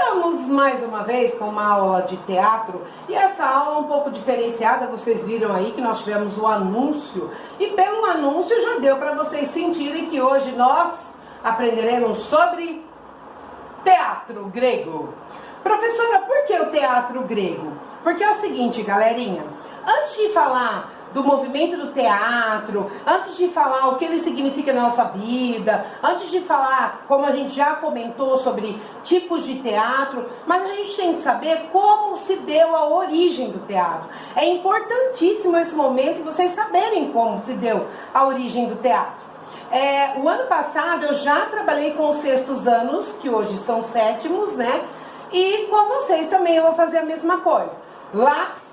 Estamos mais uma vez com uma aula de teatro e essa aula é um pouco diferenciada. Vocês viram aí que nós tivemos o anúncio e pelo anúncio já deu para vocês sentirem que hoje nós aprenderemos sobre teatro grego. Professora, por que o teatro grego? Porque é o seguinte, galerinha, antes de falar do movimento do teatro, antes de falar o que ele significa na nossa vida, antes de falar, como a gente já comentou, sobre tipos de teatro, mas a gente tem que saber como se deu a origem do teatro. É importantíssimo esse momento vocês saberem como se deu a origem do teatro. O ano passado eu já trabalhei com os sextos anos, que hoje são sétimos, né? E com vocês também eu vou fazer a mesma coisa. Lápis,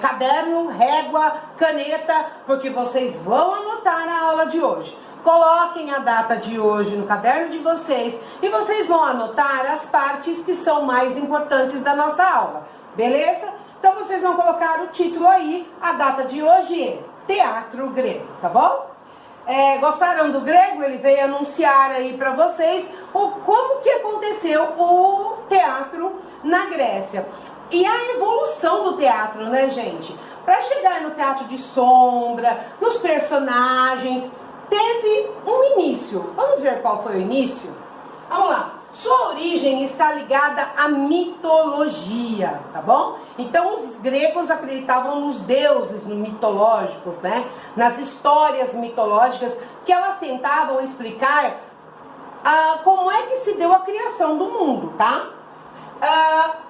caderno, régua, caneta, porque vocês vão anotar na aula de hoje. Coloquem a data de hoje no caderno de vocês e vocês vão anotar as partes que são mais importantes da nossa aula, beleza? Então vocês vão colocar o título aí, a data de hoje é Teatro Grego, tá bom? Gostaram do grego? Ele veio anunciar aí para vocês como que aconteceu o teatro na Grécia. E a evolução do teatro, né, gente? Para chegar no teatro de sombra, nos personagens, teve um início. Vamos ver qual foi o início? Vamos lá. Sua origem está ligada à mitologia, tá bom? Então os gregos acreditavam nos deuses mitológicos, né? Nas histórias mitológicas que elas tentavam explicar como é que se deu a criação do mundo, tá?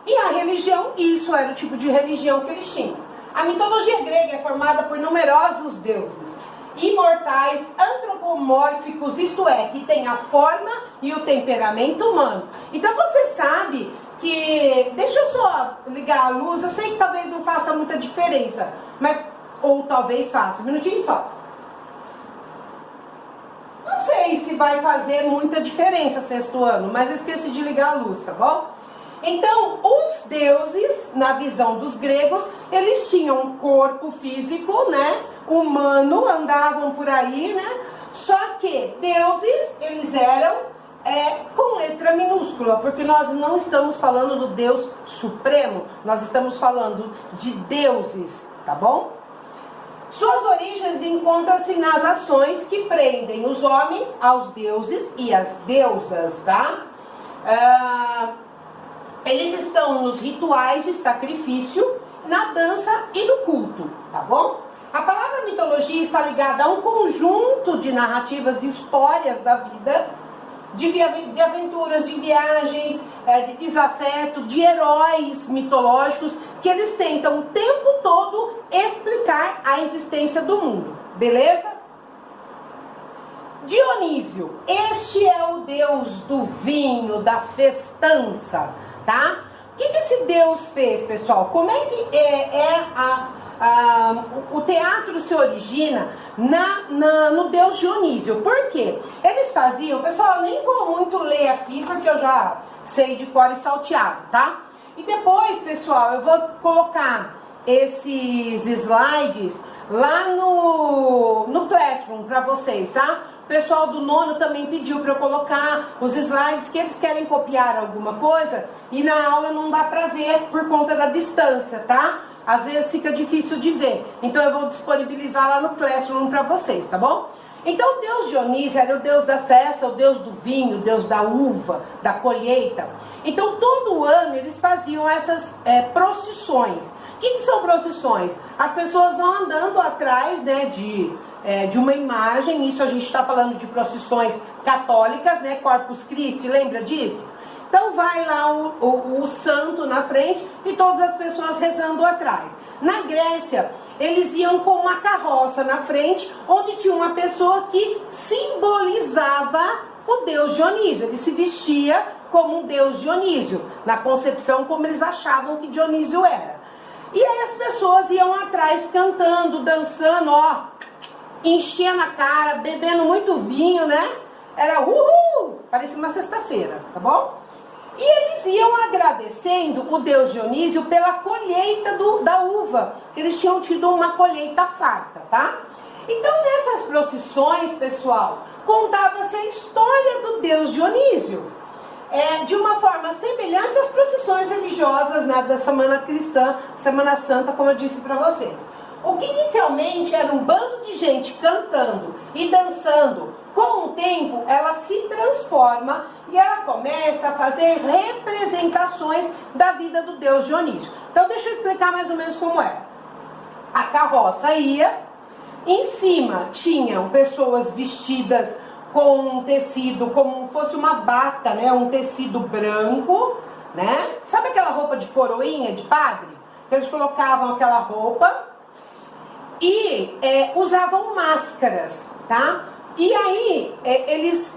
E a religião, isso era o tipo de religião que eles tinham. A mitologia grega é formada por numerosos deuses imortais, antropomórficos, isto é, que tem a forma e o temperamento humano. Então você sabe que... Deixa eu só ligar a luz, eu sei que talvez não faça muita diferença, mas... Ou talvez faça, um minutinho só. Não sei se vai fazer muita diferença sexto ano, mas eu esqueci de ligar a luz, tá bom? Então, os deuses, na visão dos gregos, eles tinham um corpo físico, né, humano, andavam por aí, né, só que deuses, eles eram com letra minúscula, porque nós não estamos falando do Deus Supremo, nós estamos falando de deuses, tá bom? Suas origens encontram-se nas ações que prendem os homens aos deuses e às deusas, tá? Eles estão nos rituais de sacrifício, na dança e no culto, tá bom? A palavra mitologia está ligada a um conjunto de narrativas e histórias da vida, de aventuras, de viagens, de desafeto, de heróis mitológicos, que eles tentam o tempo todo explicar a existência do mundo, beleza? Dionísio, este é o deus do vinho, da festança, tá? O que esse Deus fez, pessoal? Como é que o teatro se origina no Deus Dionísio? Por quê? Eles faziam, pessoal, eu nem vou muito ler aqui, porque eu já sei de cor e salteado, tá? E depois, pessoal, eu vou colocar esses slides lá no Classroom para vocês, tá? O pessoal do nono também pediu para eu colocar os slides que eles querem copiar alguma coisa e na aula não dá para ver por conta da distância, tá? Às vezes fica difícil de ver. Então eu vou disponibilizar lá no Classroom para vocês, tá bom? Então o Deus Dionísio era o Deus da festa, o Deus do vinho, o Deus da uva, da colheita. Então todo ano eles faziam essas procissões. O que são procissões? As pessoas vão andando atrás, né, de uma imagem. Isso a gente está falando de procissões católicas, né, Corpus Christi, lembra disso? Então vai lá o santo na frente e todas as pessoas rezando atrás. Na Grécia, eles iam com uma carroça na frente, onde tinha uma pessoa que simbolizava o deus Dionísio. Ele se vestia como um deus Dionísio, na concepção como eles achavam que Dionísio era. E aí as pessoas iam atrás cantando, dançando, ó, enchendo a cara, bebendo muito vinho, né? Era uhul! Parecia uma sexta-feira, tá bom? E eles iam agradecendo o deus Dionísio pela colheita da uva, que eles tinham tido uma colheita farta, tá? Então nessas procissões, pessoal, contava-se a história do deus Dionísio. de uma forma semelhante às procissões religiosas, né, da Semana Cristã, Semana Santa, como eu disse para vocês. O que inicialmente era um bando de gente cantando e dançando, com o tempo ela se transforma e ela começa a fazer representações da vida do deus Dionísio. Então deixa eu explicar mais ou menos como é. A carroça ia, em cima tinham pessoas vestidas com um tecido como fosse uma bata, né, um tecido branco, né? Sabe aquela roupa de coroinha de padre? Então eles colocavam aquela roupa e usavam máscaras, tá? E aí eles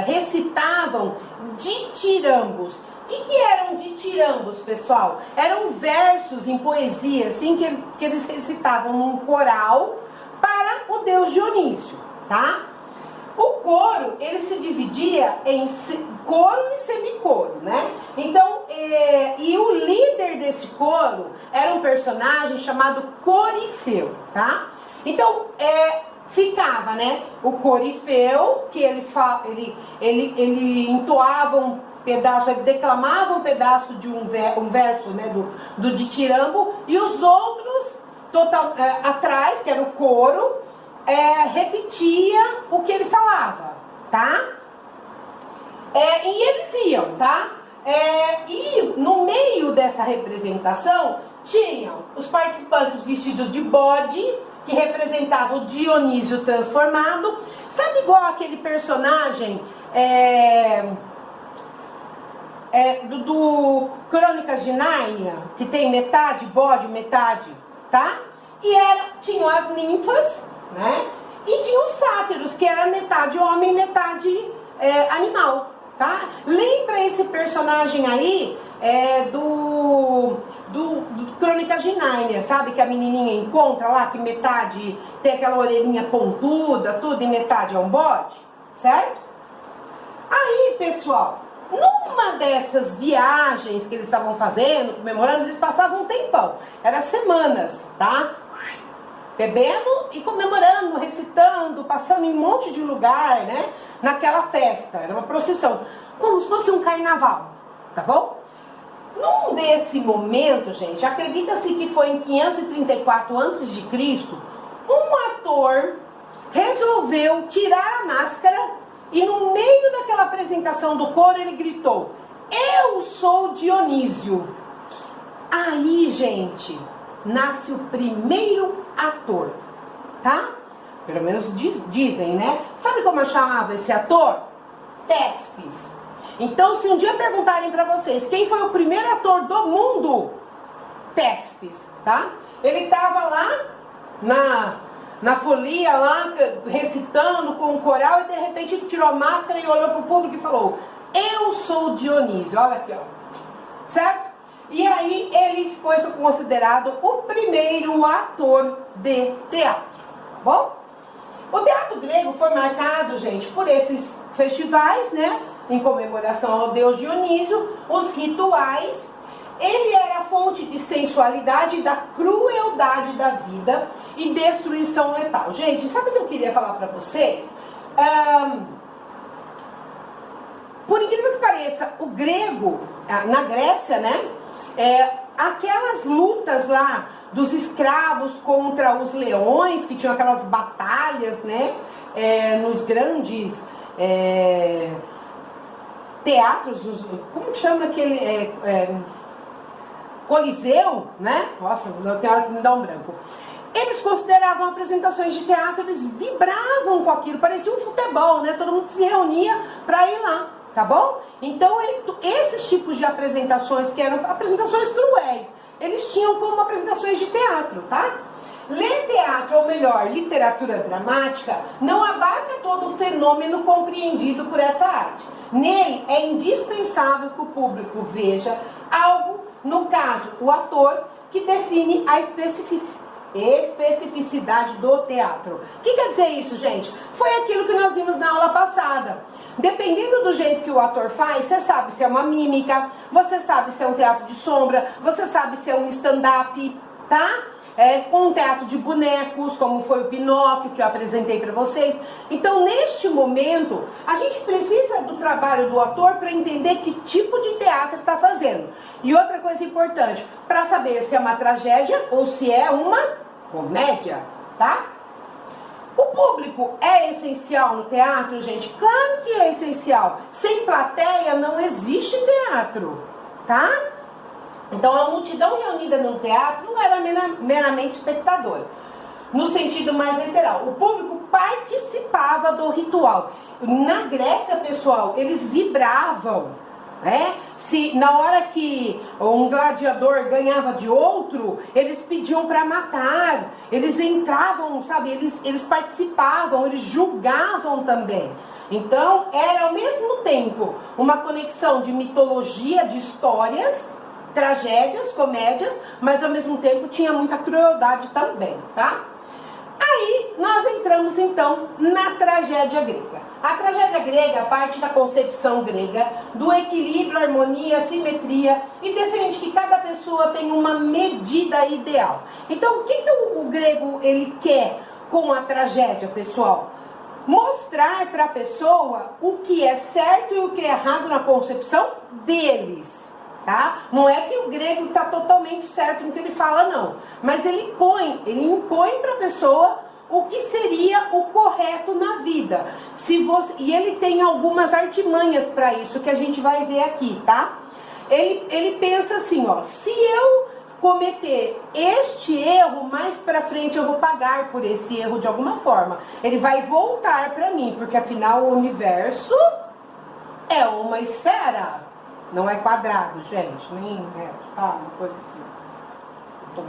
recitavam ditirambos. O que eram ditirambos, pessoal? Eram versos em poesia, assim, que eles recitavam num coral para o deus Dionísio, tá? O coro, ele se dividia em coro e semicoro, né? Então, e o líder desse coro era um personagem chamado Corifeu, tá? Então, ficava, né, o Corifeu, que ele entoava um pedaço, ele declamava um pedaço de um verso, né, do ditirambo, e os outros atrás, que era o coro, repetia o que ele falava, tá? E eles iam, tá? E no meio dessa representação tinham os participantes vestidos de bode, que representavam o Dionísio transformado. Sabe igual aquele personagem do Crônicas de Nárnia, que tem metade bode, metade, tá? E tinham as ninfas, né? E tinha os sátiros, que era metade homem, metade animal, tá? Lembra esse personagem aí do Crônicas de Nárnia, sabe? Que a menininha encontra lá, que metade tem aquela orelhinha pontuda, tudo, e metade é um bode, certo? Aí, pessoal, numa dessas viagens que eles estavam fazendo, comemorando, eles passavam um tempão, era semanas, tá? Bebendo e comemorando, recitando, passando em um monte de lugar, né? Naquela festa, era uma procissão, como se fosse um carnaval, tá bom? Num desse momento, gente, acredita-se que foi em 534 a.C., um ator resolveu tirar a máscara e no meio daquela apresentação do coro ele gritou: "Eu sou Dionísio". Aí, gente, nasce o primeiro ator, tá? Pelo menos dizem, né? Sabe como eu chamava esse ator? Téspis. Então, se um dia perguntarem pra vocês quem foi o primeiro ator do mundo, Téspis, tá? Ele tava lá na folia, lá recitando com o coral, e de repente ele tirou a máscara e olhou pro público e falou: "Eu sou Dionísio". Olha aqui, ó. Certo? E aí ele foi considerado o primeiro ator de teatro, tá bom? O teatro grego foi marcado, gente, por esses festivais, né? Em comemoração ao deus Dionísio, os rituais. Ele era a fonte de sensualidade e da crueldade da vida e destruição letal. Gente, sabe o que eu queria falar pra vocês? Por incrível que pareça, o grego, na Grécia, né? Aquelas lutas lá dos escravos contra os leões, que tinham aquelas batalhas, né? Nos grandes teatros, como que chama aquele Coliseu, né? Nossa, tem hora que me dá um branco. Eles consideravam apresentações de teatro, eles vibravam com aquilo, parecia um futebol, né? Todo mundo se reunia para ir lá, tá bom? Então, esses tipos de apresentações, que eram apresentações cruéis, eles tinham como apresentações de teatro, tá? Ler teatro, ou melhor, literatura dramática, não abarca todo o fenômeno compreendido por essa arte. Nele é indispensável que o público veja algo, no caso, o ator, que define a especificidade do teatro. O que quer dizer isso, gente? Foi aquilo que nós vimos na aula passada. Dependendo do jeito que o ator faz, você sabe se é uma mímica, você sabe se é um teatro de sombra, você sabe se é um stand-up, tá? com um teatro de bonecos, como foi o Pinóquio, que eu apresentei para vocês. Então, neste momento, a gente precisa do trabalho do ator para entender que tipo de teatro está fazendo. E outra coisa importante, para saber se é uma tragédia ou se é uma comédia, tá? O público é essencial no teatro, gente? Claro que é essencial. Sem plateia não existe teatro, tá? Então a multidão reunida no teatro não era meramente espectadora, no sentido mais literal. O público participava do ritual. Na Grécia, pessoal, eles vibravam. Se na hora que um gladiador ganhava de outro, eles pediam para matar, eles entravam, sabe, eles participavam, eles julgavam também. Então era ao mesmo tempo uma conexão de mitologia, de histórias, tragédias, comédias, mas ao mesmo tempo tinha muita crueldade também, tá? Aí nós entramos então na tragédia grega. A tragédia grega parte da concepção grega do equilíbrio, harmonia, simetria e defende que cada pessoa tem uma medida ideal. Então, o que o grego ele quer com a tragédia, pessoal? Mostrar para a pessoa o que é certo e o que é errado na concepção deles, tá? Não é que o grego está totalmente certo no que ele fala, não. Mas ele impõe para a pessoa o que seria o correto na vida. E ele tem algumas artimanhas para isso que a gente vai ver aqui, tá? Ele pensa assim, ó, se eu cometer este erro, mais pra frente eu vou pagar por esse erro de alguma forma. Ele vai voltar pra mim, porque afinal o universo é uma esfera. Não é quadrado, gente, nem reto, tá? Uma coisa assim.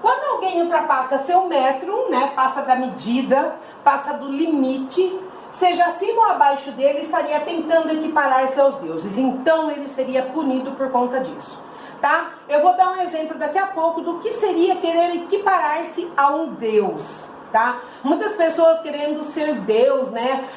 Quando alguém ultrapassa seu metro, né, passa da medida, passa do limite, seja acima ou abaixo dele, estaria tentando equiparar-se aos deuses. Então ele seria punido por conta disso, tá? Eu vou dar um exemplo daqui a pouco do que seria querer equiparar-se a um deus, tá? Muitas pessoas querendo ser Deus, né,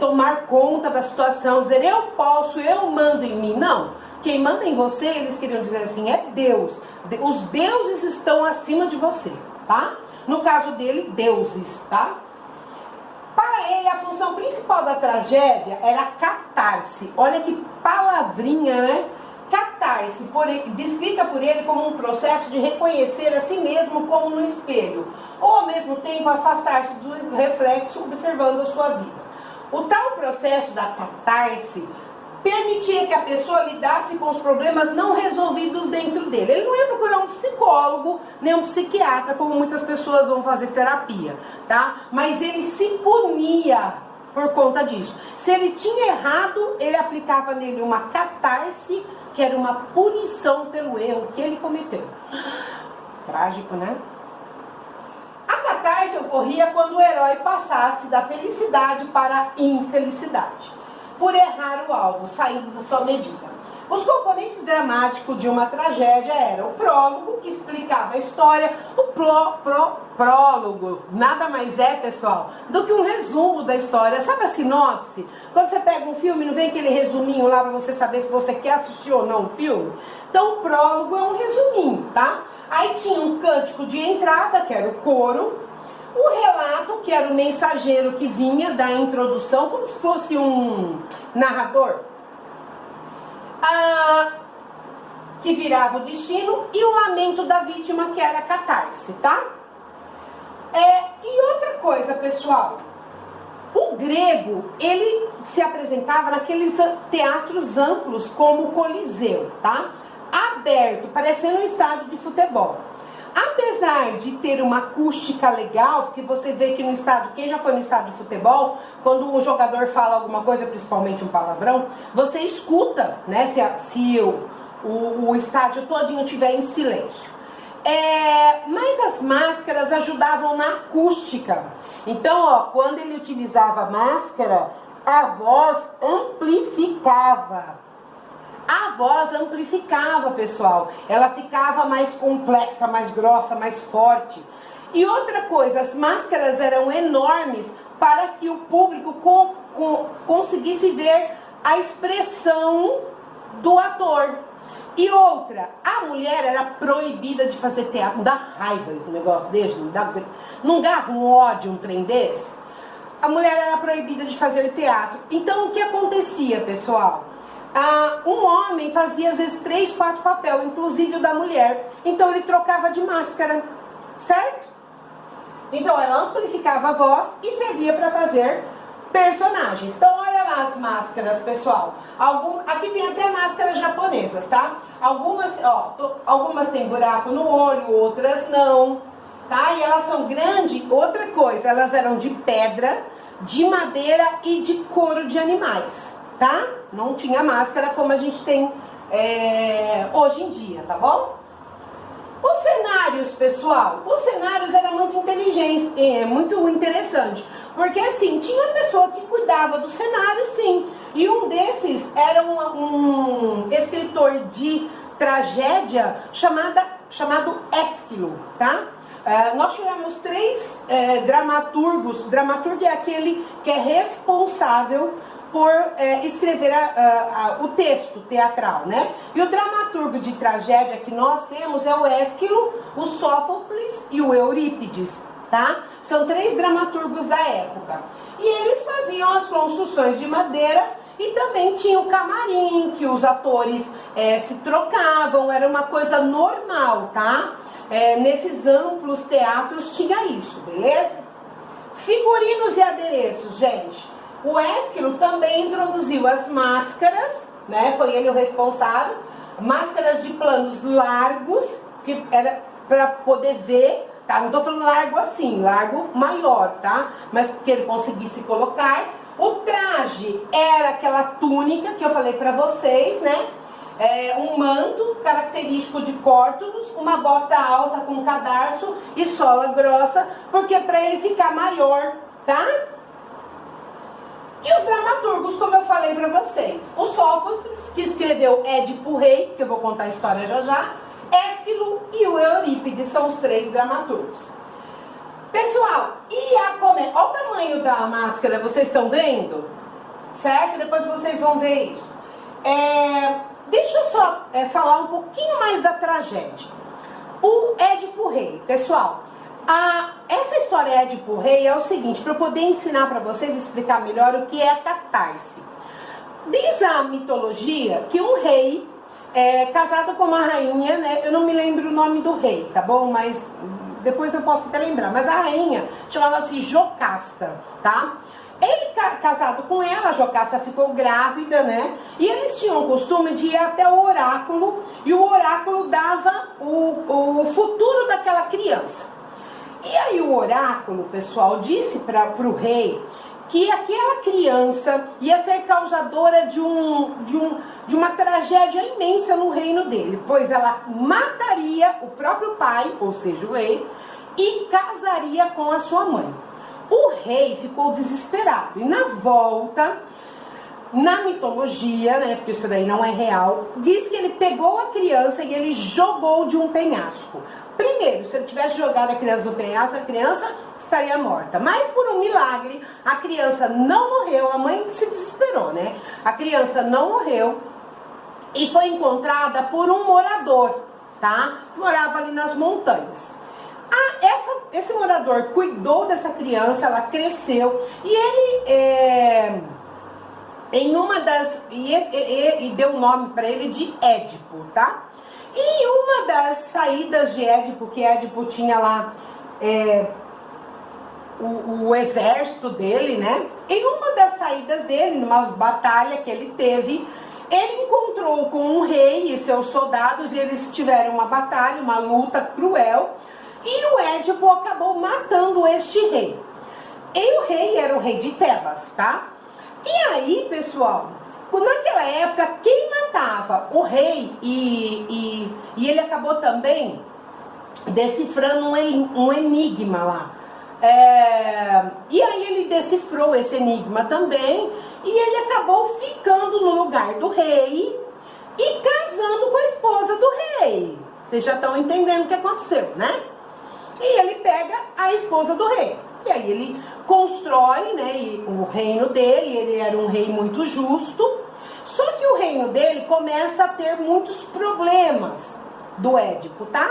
tomar conta da situação, dizer eu posso, eu mando em mim. Não, quem manda em você, eles queriam dizer assim, é Deus. Os deuses estão acima de você, tá? No caso dele, deuses, tá? Para ele, a função principal da tragédia era catarse. Olha que palavrinha, né? Catarse, descrita por ele como um processo de reconhecer a si mesmo como no espelho, ou ao mesmo tempo afastar-se do reflexo observando a sua vida. O tal processo da catarse permitia que a pessoa lidasse com os problemas não resolvidos dentro dele. Ele não ia procurar um psicólogo, nem um psiquiatra, como muitas pessoas vão fazer terapia, tá? Mas ele se punia por conta disso. Se ele tinha errado, ele aplicava nele uma catarse, que era uma punição pelo erro que ele cometeu. Trágico, né? A catarse ocorria quando o herói passasse da felicidade para a infelicidade, por errar o alvo, saindo da sua medida. Os componentes dramáticos de uma tragédia eram o prólogo, que explicava a história, o prólogo, nada mais é, pessoal, do que um resumo da história. Sabe a sinopse? Quando você pega um filme, não vem aquele resuminho lá para você saber se você quer assistir ou não o filme? Então, o prólogo é um resuminho, tá? Aí tinha um cântico de entrada, que era o coro, o relato, que era o mensageiro que vinha da introdução, como se fosse um narrador, que virava o destino, e o lamento da vítima, que era a catarse, tá? E outra coisa, pessoal, o grego, ele se apresentava naqueles teatros amplos, como o Coliseu, tá? Aberto, parecendo um estádio de futebol. Apesar de ter uma acústica legal, porque você vê que no estádio, quem já foi no estádio de futebol, quando um jogador fala alguma coisa, principalmente um palavrão, você escuta, né, se o estádio todinho estiver em silêncio. Mas as máscaras ajudavam na acústica. Então, ó, quando ele utilizava a máscara, a voz amplificava. A voz amplificava, pessoal. Ela ficava mais complexa, mais grossa, mais forte. E outra coisa, as máscaras eram enormes para que o público conseguisse ver a expressão do ator. E outra, a mulher era proibida de fazer teatro. Não dá raiva esse negócio desse, não dá um ódio, um trem desse. A mulher era proibida de fazer teatro. Então o que acontecia, pessoal? Um homem fazia às vezes 3, 4 papéis, inclusive o da mulher. Então ele trocava de máscara, certo? Então ela amplificava a voz e servia para fazer personagens. Então olha lá as máscaras, pessoal. Aqui tem até máscaras japonesas, tá? Algumas têm buraco no olho, outras não, tá? E elas são grandes. Outra coisa, elas eram de pedra, de madeira e de couro de animais, tá? Não tinha máscara como a gente tem hoje em dia, tá bom? Os cenários, pessoal, os cenários eram muito inteligentes, muito interessante, porque assim, tinha uma pessoa que cuidava do cenário, sim, e um desses era um escritor de tragédia chamado Ésquilo, tá? Nós tivemos 3 dramaturgos. Dramaturgo é aquele que é responsável por escrever o texto teatral, né? E o dramaturgo de tragédia que nós temos é o Ésquilo, o Sófocles e o Eurípides, tá? São 3 dramaturgos da época. E eles faziam as construções de madeira e também tinha o camarim, que os atores se trocavam, era uma coisa normal, tá? Nesses amplos teatros tinha isso, beleza? Figurinos e adereços, gente. O Ésquilo também introduziu as máscaras, né? Foi ele o responsável. Máscaras de planos largos, que era para poder ver, tá? Não tô falando largo assim, largo maior, tá? Mas que ele conseguisse colocar. O traje era aquela túnica que eu falei para vocês, né? Um manto característico de córtulos, uma bota alta com cadarço e sola grossa, porque para ele ficar maior, tá? E os dramaturgos, como eu falei para vocês, o Sófocles, que escreveu Édipo Rei, que eu vou contar a história já já, Ésquilo e o Eurípides são os 3 dramaturgos. Pessoal, olha o tamanho da máscara, vocês estão vendo? Certo? Depois vocês vão ver isso. Deixa eu só falar um pouquinho mais da tragédia. O Édipo Rei, pessoal, essa história Édipo Rei é o seguinte, para eu poder ensinar para vocês, explicar melhor o que é a catarse. Diz a mitologia que um rei casado com uma rainha, né? Eu não me lembro o nome do rei, tá bom? Mas depois eu posso até lembrar. Mas a rainha chamava-se Jocasta, tá? Ele casado com ela, a Jocasta ficou grávida, né? E eles tinham o costume de ir até o oráculo, e o oráculo dava o futuro daquela criança. E aí o oráculo, pessoal, disse para o rei que aquela criança ia ser causadora de uma tragédia imensa no reino dele, pois ela mataria o próprio pai, ou seja, o rei, e casaria com a sua mãe. O rei ficou desesperado, e na volta, na mitologia, né, porque isso daí não é real, diz que ele pegou a criança e ele jogou de um penhasco. Primeiro, se ele tivesse jogado a criança no penhasco, a criança estaria morta. Mas por um milagre, a criança não morreu, a mãe se desesperou, né? A criança não morreu e foi encontrada por um morador, tá? Que morava ali nas montanhas. Esse morador cuidou dessa criança, ela cresceu e ele e deu o nome para ele de Édipo, tá? E em uma das saídas de Édipo, que Édipo tinha lá o exército dele, né? Em uma das saídas dele, numa batalha que ele teve, ele encontrou com um rei e seus soldados e eles tiveram uma batalha, uma luta cruel. E o Édipo acabou matando este rei. E o rei era o rei de Tebas, tá? E aí, pessoal, naquela época, quem matava o rei, e ele acabou também decifrando um enigma lá. E aí ele decifrou esse enigma também, e ele acabou ficando no lugar do rei e casando com a esposa do rei. Vocês já estão entendendo o que aconteceu, né? E ele pega a esposa do rei. E aí ele constrói, né, o reino dele. Ele era um rei muito justo. Só que o reino dele começa a ter muitos problemas do Édipo, tá?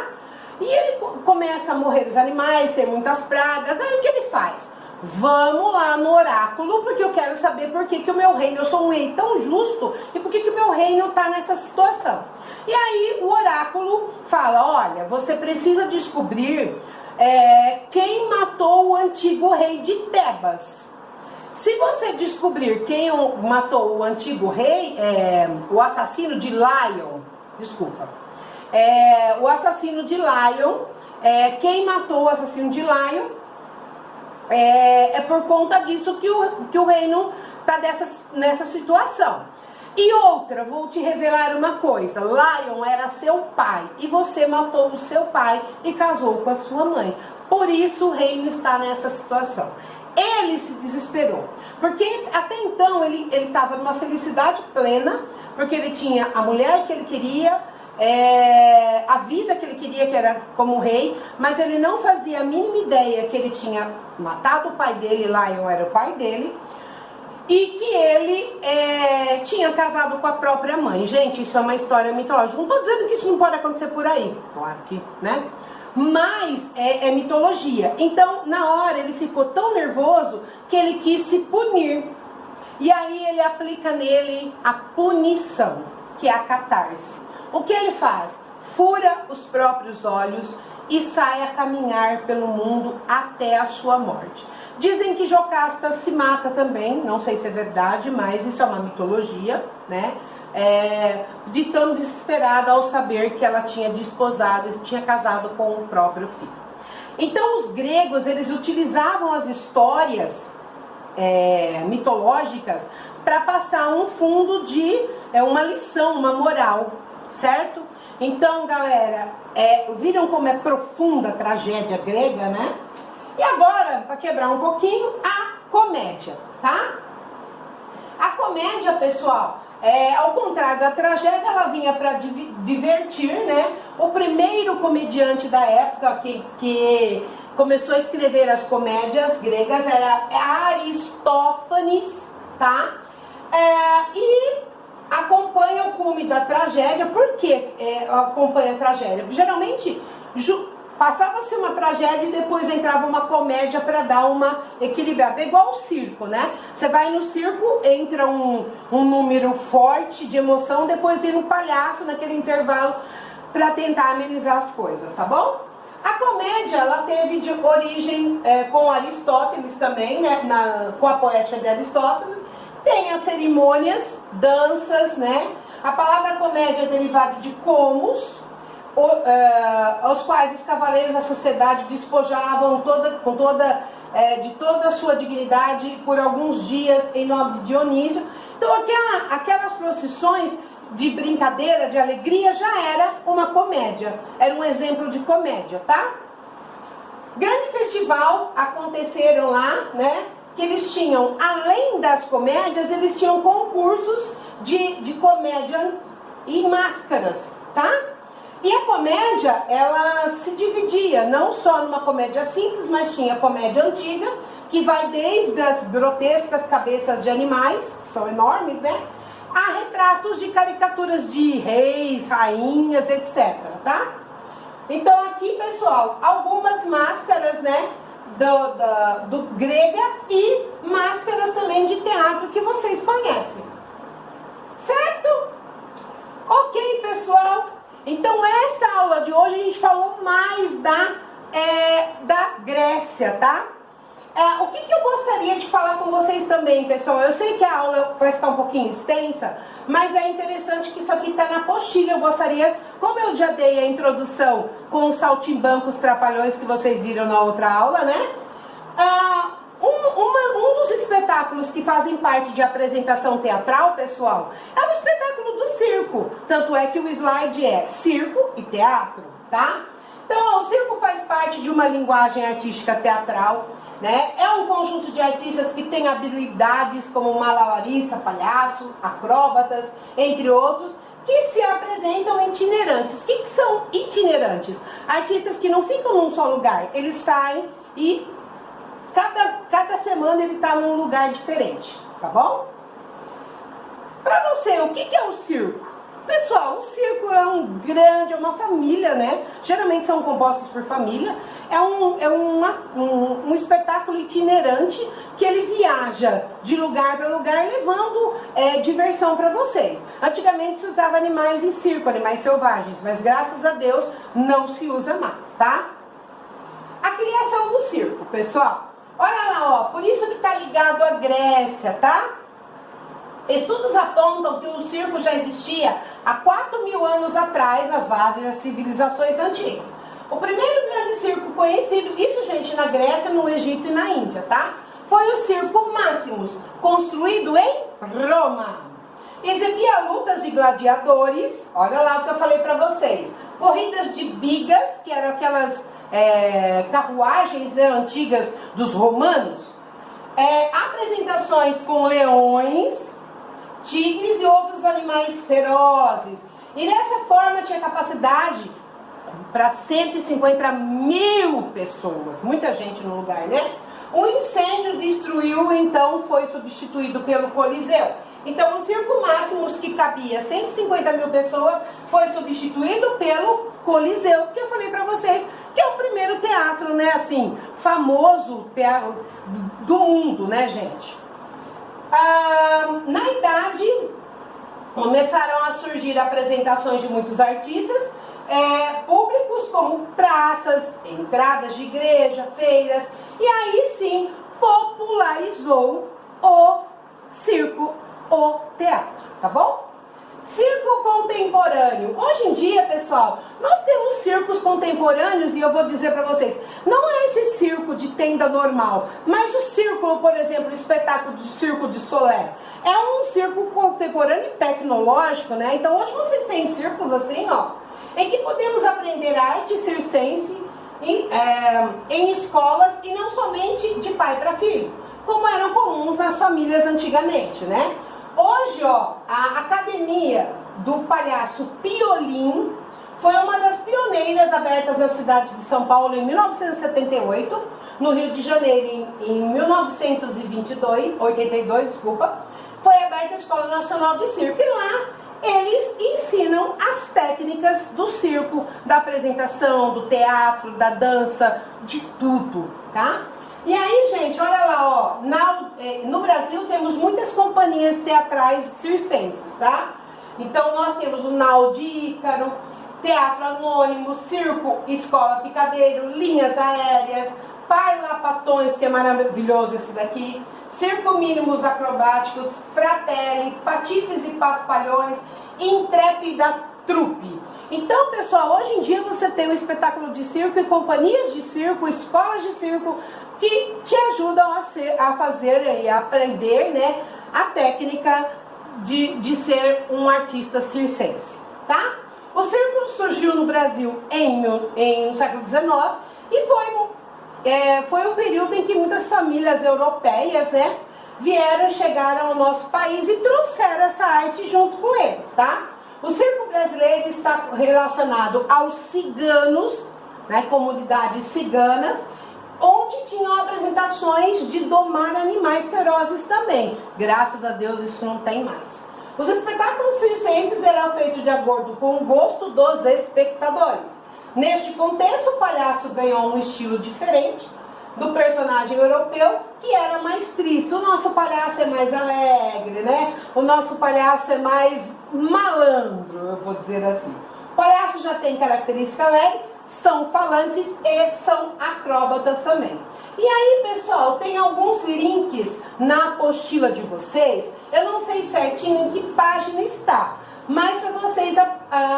E ele começa a morrer os animais, ter muitas pragas. Aí o que ele faz? Vamos lá no oráculo, porque eu quero saber por que o meu reino, eu sou um rei tão justo, e por que o meu reino está nessa situação. E aí o oráculo fala, olha, você precisa descobrir quem matou o antigo rei de Tebas. Se você descobrir quem matou o antigo rei, o assassino de Lion, o assassino de Lion, quem matou o assassino de Lion, é por conta disso que o reino está nessa situação. E outra, vou te revelar uma coisa, Lion era seu pai, e você matou o seu pai e casou com a sua mãe. Por isso o reino está nessa situação. Ele se desesperou, porque até então ele estava numa felicidade plena, porque ele tinha a mulher que ele queria, a vida que ele queria, que era como rei, mas ele não fazia a mínima ideia que ele tinha matado o pai dele, Lion era o pai dele, e que ele tinha casado com a própria mãe. Gente, isso é uma história mitológica. Não estou dizendo que isso não pode acontecer por aí, claro que, né? Mas é mitologia. Então, na hora, ele ficou tão nervoso que ele quis se punir. E aí ele aplica nele a punição, que é a catarse. O que ele faz? Fura os próprios olhos e sai a caminhar pelo mundo até a sua morte. Dizem que Jocasta se mata também, não sei se é verdade, mas isso é uma mitologia, né? De tão desesperada ao saber que ela tinha desposado, tinha casado com o próprio filho. Então os gregos, eles utilizavam as histórias mitológicas para passar um fundo de uma lição, uma moral, certo? Então, galera, viram como é profunda a tragédia grega, né? E agora, para quebrar um pouquinho, a comédia, tá? A comédia, pessoal, ao contrário da tragédia, ela vinha para divertir, né? O primeiro comediante da época que começou a escrever as comédias gregas era Aristófanes, tá? E acompanha o cume da tragédia. Por que acompanha a tragédia? Geralmente passava-se uma tragédia e depois entrava uma comédia para dar uma equilibrada. É igual o circo, né? Você vai no circo, entra um número forte de emoção, depois vem um palhaço naquele intervalo para tentar amenizar as coisas, tá bom? A comédia, ela teve de origem com Aristóteles também, né? Com a poética de Aristóteles. Tem as cerimônias, danças, né? A palavra comédia é derivada de comos, aos quais os cavaleiros da sociedade despojavam de toda a sua dignidade por alguns dias em nome de Dionísio. Então aquelas procissões de brincadeira, de alegria, já era uma comédia, era um exemplo de comédia, tá? Grande festival aconteceram lá, né? Que eles tinham, além das comédias, eles tinham concursos de comédia e máscaras, tá? E a comédia, ela se dividia, não só numa comédia simples, mas tinha comédia antiga, que vai desde as grotescas cabeças de animais, que são enormes, né? A retratos de caricaturas de reis, rainhas, etc, tá? Então aqui, pessoal, algumas máscaras, né? Do grega e máscaras também de teatro que vocês conhecem. Certo? Ok, pessoal? Então, essa aula de hoje a gente falou mais da Grécia, tá? O que eu gostaria de falar com vocês também, pessoal? Eu sei que a aula vai ficar um pouquinho extensa, mas é interessante que isso aqui está na apostila. Eu gostaria, como eu já dei a introdução com os saltimbancos trapalhões que vocês viram na outra aula, né? Um dos espetáculos que fazem parte de apresentação teatral, pessoal, é o espetáculo do circo. Tanto é que o slide é circo e teatro, tá? Então, o circo faz parte de uma linguagem artística teatral, né? É um conjunto de artistas que tem habilidades como malabarista, palhaço, acróbatas, entre outros, que se apresentam itinerantes. O que são itinerantes? Artistas que não ficam num só lugar, eles saem e cada semana ele está num lugar diferente, tá bom? Para você, o que é o circo? Pessoal, o circo é uma família, né? Geralmente são compostos por família. É um espetáculo itinerante que ele viaja de lugar para lugar, levando diversão para vocês. Antigamente se usava animais em circo, animais selvagens, mas graças a Deus não se usa mais, tá? A criação do circo, pessoal. Olha lá, ó, por isso que tá ligado à Grécia, tá? Estudos apontam que o circo já existia há 4.000 anos atrás nas várias civilizações antigas. O primeiro grande circo conhecido, isso, gente, na Grécia, no Egito e na Índia, tá? Foi o Circo Máximos, construído em Roma. Exibia lutas de gladiadores, olha lá o que eu falei pra vocês. Corridas de bigas, que eram aquelas carruagens, né, antigas dos romanos. Apresentações com leões, tigres e outros animais ferozes. E dessa forma tinha capacidade para 150.000 pessoas. Muita gente no lugar, né? O incêndio destruiu, então foi substituído pelo Coliseu. Então o Circo Máximos, que cabia 150.000 pessoas, foi substituído pelo Coliseu, que eu falei para vocês, que é o primeiro teatro, né, assim, famoso do mundo, né, gente? Na idade, começaram a surgir apresentações de muitos artistas, públicos como praças, entradas de igreja, feiras, e aí sim popularizou o circo, o teatro, tá bom? Circo contemporâneo. Hoje em dia, pessoal, nós temos circos contemporâneos e eu vou dizer para vocês, não é esse circo de tenda normal, mas o circo, por exemplo, o espetáculo de Circo du Soleil, é um circo contemporâneo tecnológico, né? Então hoje vocês têm circos assim, ó, em que podemos aprender arte circense em escolas e não somente de pai para filho, como eram comuns nas famílias antigamente, né? Hoje, ó, a Academia do Palhaço Piolim foi uma das pioneiras abertas na cidade de São Paulo em 1978, no Rio de Janeiro em 1982, foi aberta a Escola Nacional de Circo e lá eles ensinam as técnicas do circo, da apresentação, do teatro, da dança, de tudo, tá? E aí, gente, olha lá, ó, no Brasil temos muitas companhias teatrais circenses, tá? Então nós temos o Nau de Ícaro, Teatro Anônimo, Circo Escola Picadeiro, Linhas Aéreas, Parlapatões, que é maravilhoso esse daqui, Circo Mínimos Acrobáticos, Fratelli, Patifes e Paspalhões, Intrépida Trupe. Então, pessoal, hoje em dia você tem um espetáculo de circo e companhias de circo, escolas de circo, que te ajudam a fazer e a aprender, né, a técnica de ser um artista circense, tá? O circo surgiu no Brasil no século XIX e foi um período em que muitas famílias europeias, né, chegaram ao nosso país e trouxeram essa arte junto com eles, tá? O circo brasileiro está relacionado aos ciganos, né, comunidades ciganas, onde tinham apresentações de domar animais ferozes também. Graças a Deus isso não tem mais. Os espetáculos circenses eram feitos de acordo com o gosto dos espectadores. Neste contexto, o palhaço ganhou um estilo diferente do personagem europeu, que era mais triste. O nosso palhaço é mais alegre, né? O nosso palhaço é mais malandro, eu vou dizer assim. O palhaço já tem característica alegre, são falantes e são acróbatas também. E aí, pessoal, tem alguns links na apostila de vocês. Eu não sei certinho em que página está, mas para vocês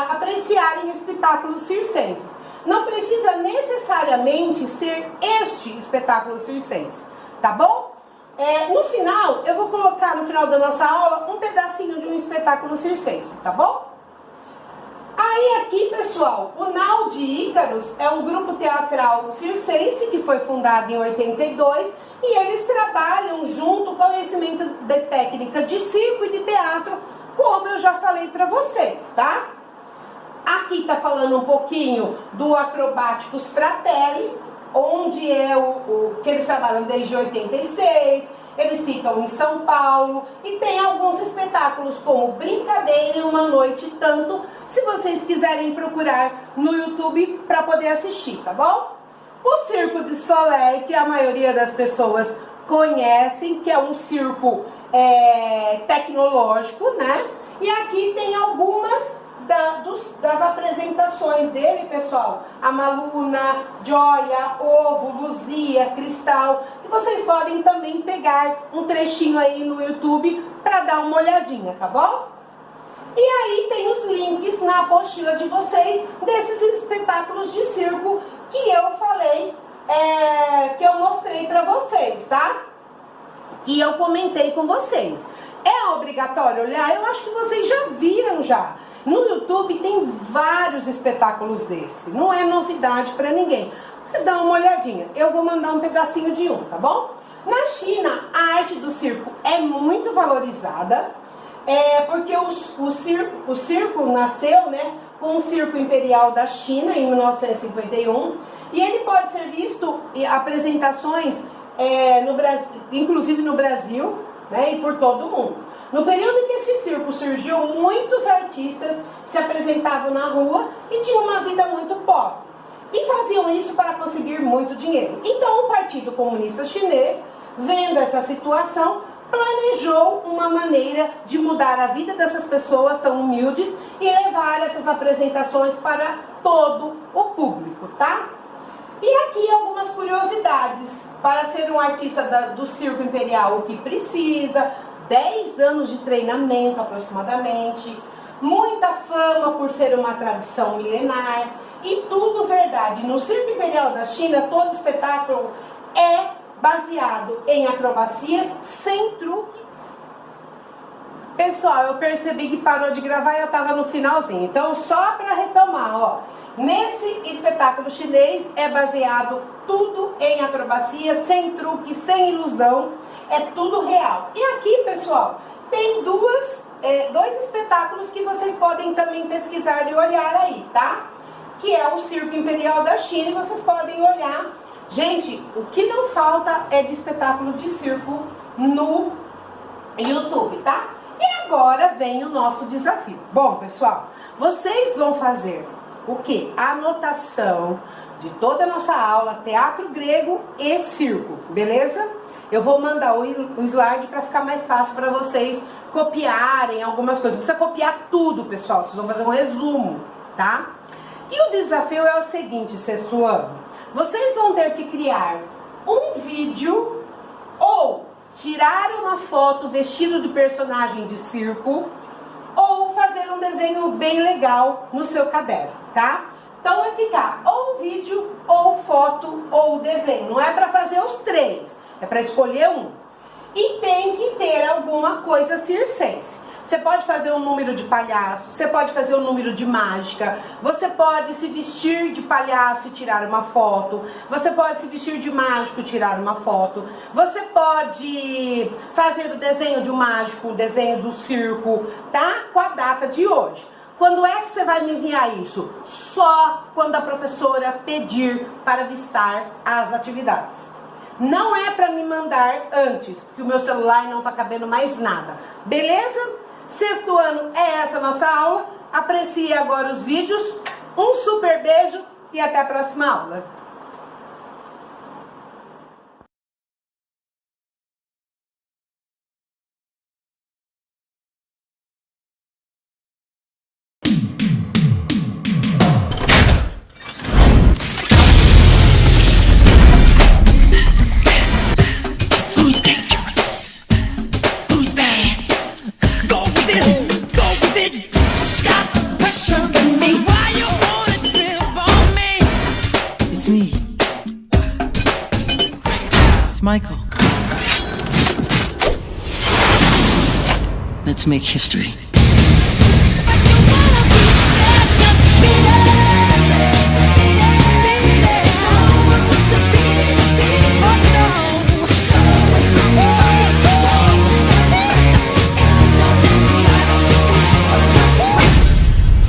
apreciarem espetáculos circenses. Não precisa necessariamente ser este espetáculo circense, tá bom? No final, eu vou colocar no final da nossa aula um pedacinho de um espetáculo circense, tá bom? Aí aqui, pessoal, o Nau de Ícaros é um grupo teatral circense que foi fundado em 82 e eles trabalham junto com o conhecimento de técnica de circo e de teatro, como eu já falei para vocês, tá? Aqui tá falando um pouquinho do Acrobáticos Fratelli, onde é o que eles trabalham desde 86. eles ficam em São Paulo e tem alguns espetáculos como Brincadeira em uma Noite e Tanto, se vocês quiserem procurar no YouTube para poder assistir, tá bom? O Circo de Soleil, que a maioria das pessoas conhecem, que é um circo tecnológico, né? E aqui tem algumas das apresentações dele, pessoal. A Maluna, Joia, Ovo, Luzia, Cristal. E vocês podem também pegar um trechinho aí no YouTube para dar uma olhadinha, tá bom? E aí tem os links na apostila de vocês desses espetáculos de circo que eu falei, que eu mostrei para vocês, tá? Que eu comentei com vocês. É obrigatório olhar? Eu acho que vocês já viram já. No YouTube tem vários espetáculos desse. Não é novidade para ninguém. Mas dá uma olhadinha. Eu vou mandar um pedacinho de um, tá bom? Na China, a arte do circo é muito valorizada. Porque o circo nasceu, né, com o Circo Imperial da China em 1951. E ele pode ser visto em apresentações, no Brasil, inclusive no Brasil, né, e por todo o mundo. No período em que esse circo surgiu, muitos artistas se apresentavam na rua e tinham uma vida muito pobre. E faziam isso para conseguir muito dinheiro. Então o Partido Comunista Chinês, vendo essa situação, planejou uma maneira de mudar a vida dessas pessoas tão humildes e levar essas apresentações para todo o público, tá? E aqui algumas curiosidades. Para ser um artista do Circo Imperial, o que precisa... 10 anos de treinamento aproximadamente, muita fama por ser uma tradição milenar e tudo verdade. No Circo Imperial da China, todo espetáculo é baseado em acrobacias sem truque. Pessoal, eu percebi que parou de gravar e eu estava no finalzinho, então só para retomar, ó. Nesse espetáculo chinês é baseado tudo em acrobacia, sem truque, sem ilusão, é tudo real. E aqui, pessoal, tem dois espetáculos que vocês podem também pesquisar e olhar aí, tá? Que é o Circo Imperial da China e vocês podem olhar. Gente, o que não falta é de espetáculo de circo no YouTube, tá? E agora vem o nosso desafio. Bom, pessoal, vocês vão fazer o quê? A anotação de toda a nossa aula, teatro grego e circo, beleza? Eu vou mandar o slide para ficar mais fácil para vocês copiarem algumas coisas. Não precisa copiar tudo, pessoal, vocês vão fazer um resumo, tá? E o desafio é o seguinte, Sextuano. Vocês vão ter que criar um vídeo ou tirar uma foto vestido de personagem de circo ou fazer um desenho bem legal no seu caderno, tá? Então vai ficar ou vídeo, ou foto, ou desenho. Não é para fazer os três, é para escolher um. E tem que ter alguma coisa circense. Você pode fazer um número de palhaço, você pode fazer um número de mágica, você pode se vestir de palhaço e tirar uma foto, você pode se vestir de mágico e tirar uma foto, você pode fazer o desenho de um mágico, o desenho do circo, tá? Com a data de hoje. Quando é que você vai me enviar isso? Só quando a professora pedir para vistar as atividades. Não é para me mandar antes, porque o meu celular não está cabendo mais nada. Beleza? Sextuano é essa nossa aula. Aprecie agora os vídeos. Um super beijo e até a próxima aula. Michael. Let's make history.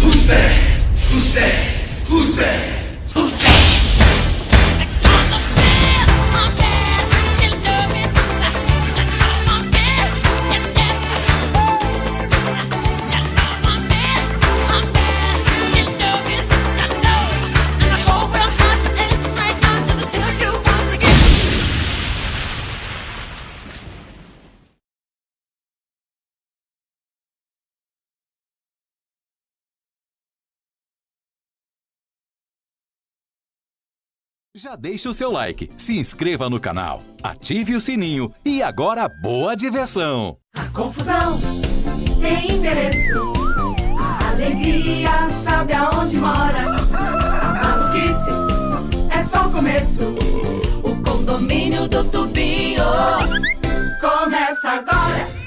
Who's there? Who's there? Who's there? Já deixa o seu like, se inscreva no canal, ative o sininho e agora boa diversão! A confusão tem endereço, a alegria sabe aonde mora. A maluquice é só o começo, o condomínio do Tubinho começa agora.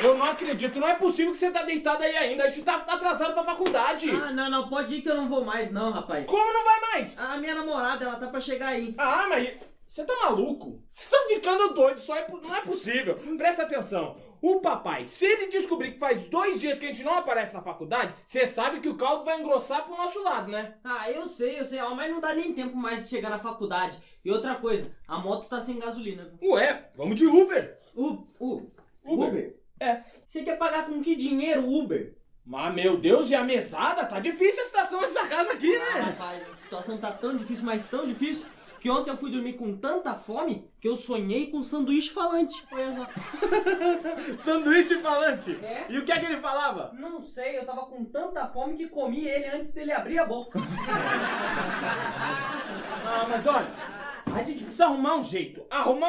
Eu não acredito, não é possível que você tá deitado aí ainda, a gente tá atrasado pra faculdade. Ah, não, pode ir que eu não vou mais não, rapaz. Como não vai mais? A minha namorada, ela tá pra chegar aí. Ah, mas você tá maluco? Você tá ficando doido, não é possível. Presta atenção, o papai, se ele descobrir que faz 2 dias que a gente não aparece na faculdade, você sabe que o caldo vai engrossar pro nosso lado, né? Ah, eu sei, mas não dá nem tempo mais de chegar na faculdade. E outra coisa, a moto tá sem gasolina. Ué, vamos de Uber. Uber? É. Você quer pagar com que dinheiro, Uber? Mas, meu Deus, e a mesada? Tá difícil a situação dessa casa aqui, né? Rapaz, a situação tá tão difícil, mas tão difícil, que ontem eu fui dormir com tanta fome que eu sonhei com um sanduíche falante. Olha só. Sanduíche falante? É? E o que é que ele falava? Não sei, eu tava com tanta fome que comi ele antes dele abrir a boca. Ah, mas olha, a gente precisa arrumar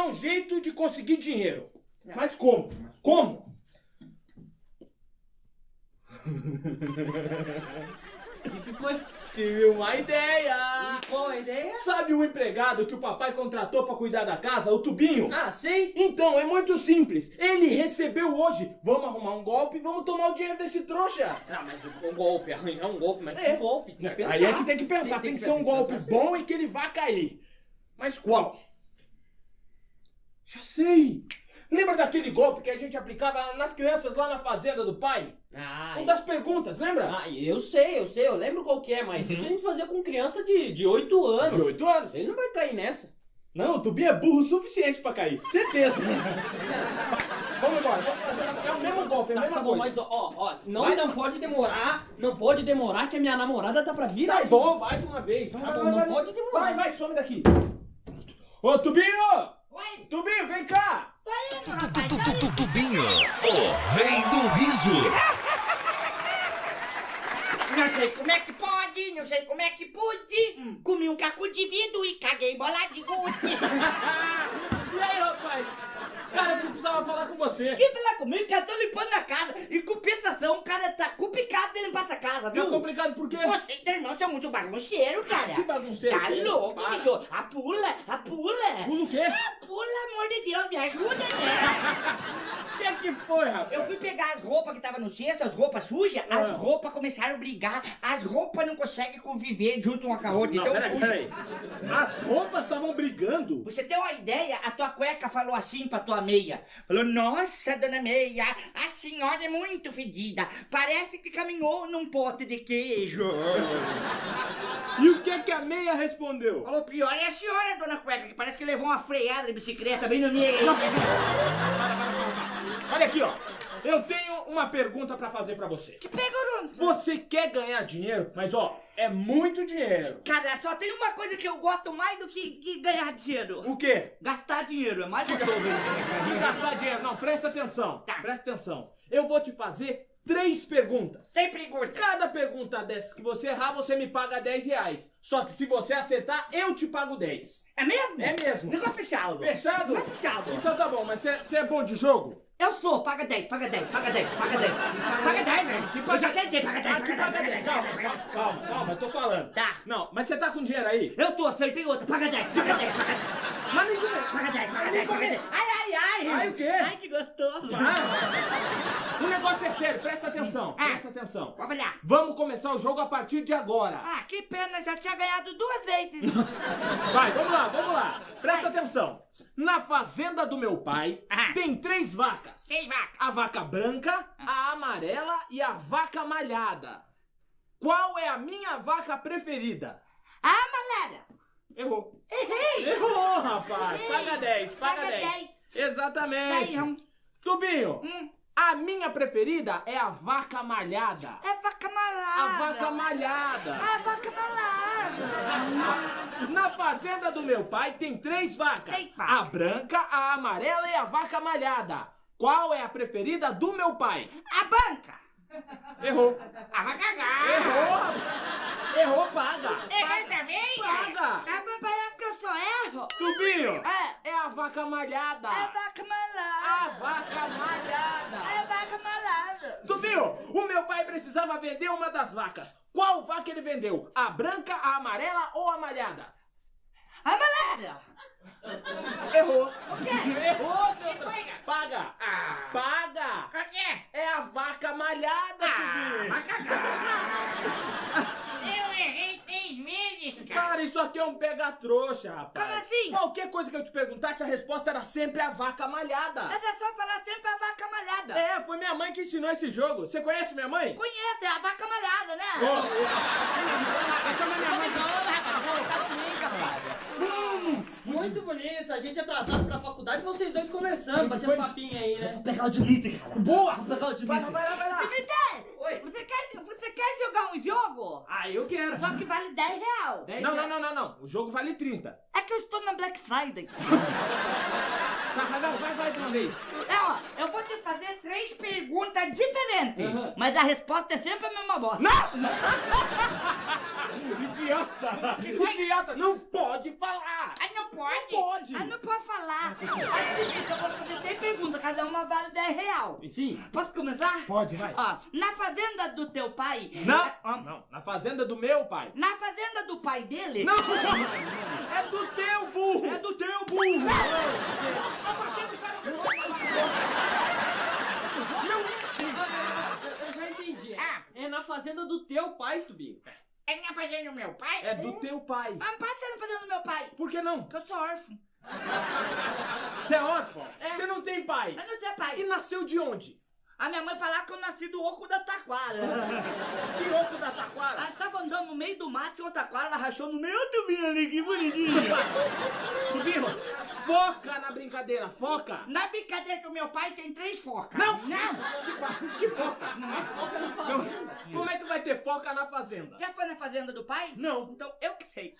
um jeito de conseguir dinheiro. Mas como? Como? O que foi? Tive uma ideia! E qual a ideia? Sabe o empregado que o papai contratou pra cuidar da casa, o Tubinho? Ah, sei. Então, é muito simples. Ele recebeu hoje. Vamos arrumar um golpe e vamos tomar o dinheiro desse trouxa. Ah, mas um golpe, arranjar um golpe, mas que golpe? Tem que pensar. Aí é que tem que pensar, tem que ser um golpe bom e que ele vá cair. Mas qual? Já sei! Lembra daquele golpe que a gente aplicava nas crianças lá na fazenda do pai? Ah, Um das perguntas, lembra? Ah, eu sei, eu lembro qual que é, mas isso a gente fazia com criança de 8 anos. De 8 anos? Ele não vai cair nessa. Não, o Tubinho é burro o suficiente pra cair. Certeza. Vamos embora, vamos fazer. É o mesmo golpe, é a mesma Tá bom, coisa. mas ó, não pode demorar que a minha namorada tá pra vir Tá aí. bom, vai de uma vez. Tá bom, não pode demorar. Vai, some daqui. Ô, Tubinho! Oi? Tubinho, vem cá! Tô indo, rapaz, tô indo. Tubinho, o rei do riso. Não sei como é que pode, não sei como é que pude. Comi um caco de vidro e caguei bola de gude. E aí, rapaz? Cara, eu precisava falar com você. Quem falar comigo que eu tô limpando a casa. Em compensação, o cara tá complicado de limpar essa casa, viu? Tá complicado por quê? Você e teu irmão são muito bagunceiro, cara. Que bagunceiro? Tá louco, Para. bicho. A pula. Pula o quê? Pula, amor de Deus, me ajuda, né? O que foi, rapaz? Eu fui pegar as roupas que estavam no cesto, as roupas sujas, as roupas começaram a brigar, as roupas não conseguem conviver junto uma com a outra, Não, então peraí. As roupas estavam brigando? Você tem uma ideia? A tua cueca falou assim pra tua meia. Falou, nossa, dona Meia, a senhora é muito fedida. Parece que caminhou num pote de queijo. E o que a meia respondeu? Falou, pior é a senhora, dona Cueca, que parece que levou uma freada de bicicleta bem no meio. Olha aqui, ó. Eu tenho uma pergunta pra fazer pra você. Que pergunta? Você quer ganhar dinheiro, mas ó, é muito dinheiro. Cara, só tem uma coisa que eu gosto mais do que ganhar dinheiro. O quê? Gastar dinheiro, é mais gostoso. De gastar dinheiro. Não, presta atenção. Tá. Presta atenção. Eu vou te fazer 3 perguntas. Tem pergunta. Cada pergunta dessas que você errar, você me paga R$10. Só que se você acertar, eu te pago 10. É mesmo? É mesmo. Negócio fechado. Fechado? Não é fechado. Então tá bom, mas você é bom de jogo? Eu sou, paga 10, paga 10, paga 10, paga 10. Paga 10, velho. Que Eu já tentei, paga 10, paga 10. Calma, eu tô falando. Tá. Não, mas você tá com dinheiro aí? Eu tô, acertei outra, paga 10, paga 10, paga 10. Mas nem Paga 10, paga 10, paga 10. Ai. Ai, o quê? Ai, que gostoso. O negócio é sério, presta atenção. Presta atenção. Vamos lá. Vamos começar o jogo a partir de agora. Ah, que pena, já tinha ganhado 2 vezes. Vai, vamos lá. Presta atenção. Na fazenda do meu pai, tem 3 vacas. 6 vacas. A vaca branca, a amarela e a vaca malhada. Qual é a minha vaca preferida? Ah, malera. Errou. Errei. Errou, rapaz. Errei. Paga 10, paga Paga 10. 10. Exatamente. Vai, Tubinho, A minha preferida é a vaca malhada. É vaca malhada. A vaca malhada. A vaca malhada. Na fazenda do meu pai tem 3 vacas. 3 vacas. A branca, a amarela e a vaca malhada. Qual é a preferida do meu pai? A banca. Errou. A vaca Errou, rapaz. Errou, paga. Errei também? Paga. Parece que eu só erro. Tubinho. É a vaca malhada. É vaca malhada. A vaca malhada. É vaca malhada. Tubinho, o meu pai precisava vender uma das vacas. Qual vaca ele vendeu? A branca, a amarela ou a malhada? A malhada. Errou. O quê? Errou, seu... Que foi? Paga. Paga. O quê? É a vaca malhada, Tubinho. Vaca Eu errei 3 vezes, cara. Cara, isso aqui é um pega-trouxa, rapaz. Como assim? Qualquer coisa que eu te perguntasse, a resposta era sempre a vaca malhada. Mas é só falar sempre a vaca malhada. É, foi minha mãe que ensinou esse jogo. Você conhece minha mãe? Conhece, é a vaca malhada, né? Chama minha mãe. Muito bonito, a gente atrasado pra faculdade, vocês dois conversando, batendo foi? papinho aí, né? Vou pegar o Dimitri, cara. Boa! Vou pegar o Vai Dimitri. lá. Dimitri, Oi. você quer jogar um jogo? Ah, eu quero. Só que vale 10 real. Não. O jogo vale 30. É que eu estou na Black Friday. Vai de uma vez. Ó, eu vou te fazer 3 perguntas diferentes. Mas a resposta é sempre a mesma bosta. Idiota! Não pode falar! Ah, não pode? Não pode. Ah, não pode falar. Dimitri, eu vou fazer 3 perguntas, cada uma vale 10 real. Sim. Posso começar? Pode, vai. Ó, na fazenda do teu pai... Não, na fazenda do meu pai. Na fazenda do pai dele... Não! É do teu burro! É do teu burro! Eu já entendi. É na fazenda do teu pai, Tubinho. É na fazenda do meu pai? É do teu pai. Ah, pode ser na fazenda do meu pai. Por que não? Porque eu sou órfão. Você é órfão? É. Você não tem pai? Eu não tinha pai. E nasceu de onde? A minha mãe falava que eu nasci do oco da taquara. Que oco da taquara? Ela tava andando no meio do mato e uma taquara, ela rachou no meio. Ô, Tubinho ali, que bonitinho. Tubinho, foca na brincadeira, foca. Na brincadeira do meu pai tem 3 focas. Não! Não! Que foca? Não é foca na fazenda. Como é que vai ter foca na fazenda? Já foi na fazenda do pai? Não. Então eu que sei.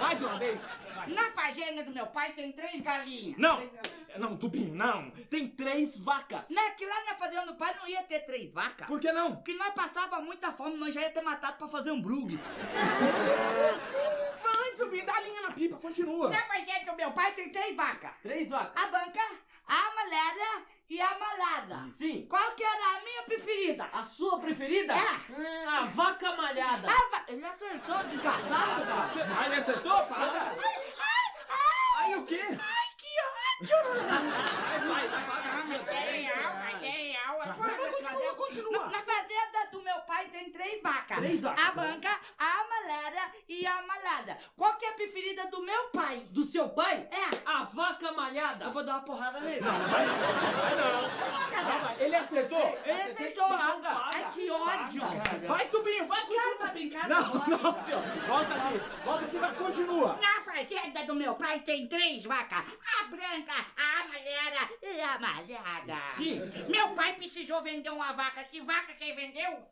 Vai de uma vez. Vai. Na fazenda do meu pai tem 3 galinhas. Não, Tubinho, não. Tem 3 vacas. Não é que lá na fazenda do pai não ia ter 3 vacas? Por que não? Porque nós passava muita fome, nós já ia ter matado pra fazer hambúrguer. Vai, Tubinho, dá a linha na pipa, continua. Na fazenda do meu pai tem 3 vacas. 3 vacas. A banca, a malhada e a malhada. Sim. Qual que era a minha preferida? A sua preferida? É. A vaca malhada. Ele acertou de casal, cara. Aí ele acertou? Paga. Aí o quê? Ai, que ódio! Vai. Continua. Na fazenda do meu pai tem 3 vacas. 3 vacas. A banca, a malhada e a malhada. Qual que é a preferida do meu pai? Do seu pai? É. A vaca malhada. Eu vou dar uma porrada nele. Não. Ele acertou? Ele acertou. Paga. Ai, que ódio, cara. Vai, Tubinho, vai, Quero continua. uma brincadeira. Não, senhor. Volta aqui, vai, continua. Na fazenda do meu pai tem 3 vacas. A branca, a malhada e a malhada. Sim. Meu pai precisou vender uma vaca. Que vaca que ele vendeu?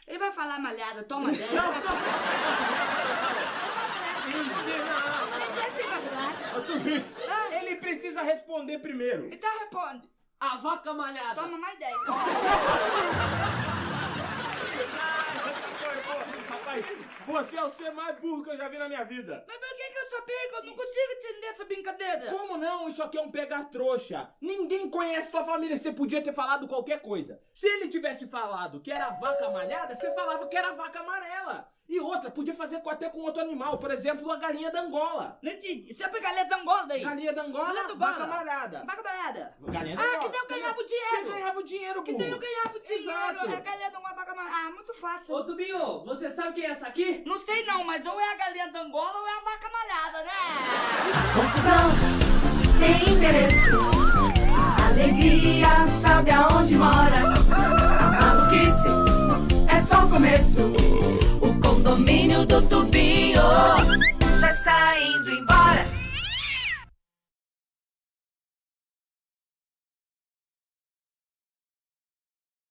Ele vai falar malhada, toma dela. Ele precisa responder primeiro. Então responde. A vaca malhada. Toma mais 10. Rapaz, você é o ser mais burro que eu já vi na minha vida. Mas por que eu só perco? Eu não consigo entender essa brincadeira. Como não? Isso aqui é um pegar-trouxa. Ninguém conhece tua família. Você podia ter falado qualquer coisa. Se ele tivesse falado que era a vaca malhada, você falava que era a vaca amarela. E outra, podia fazer até com outro animal. Por exemplo, a galinha da Angola. Não entendi. Você pega galinha da Angola daí? Galinha da Angola, Galinha da vaca Angola. malhada. Vaca malhada. Galinha da Ah, Angola. que daí eu ganhava o Você dinheiro. ganhava o dinheiro, Que burro. daí eu ganhava o dinheiro. Exato. É galinha da uma vaca malhada. Ah, muito fácil. Ô, Tubinho, você sabe quem é essa aqui? Não sei não, mas ou é a galinha da Angola ou é a vaca malhada, né? Confusão tem endereço. A alegria sabe aonde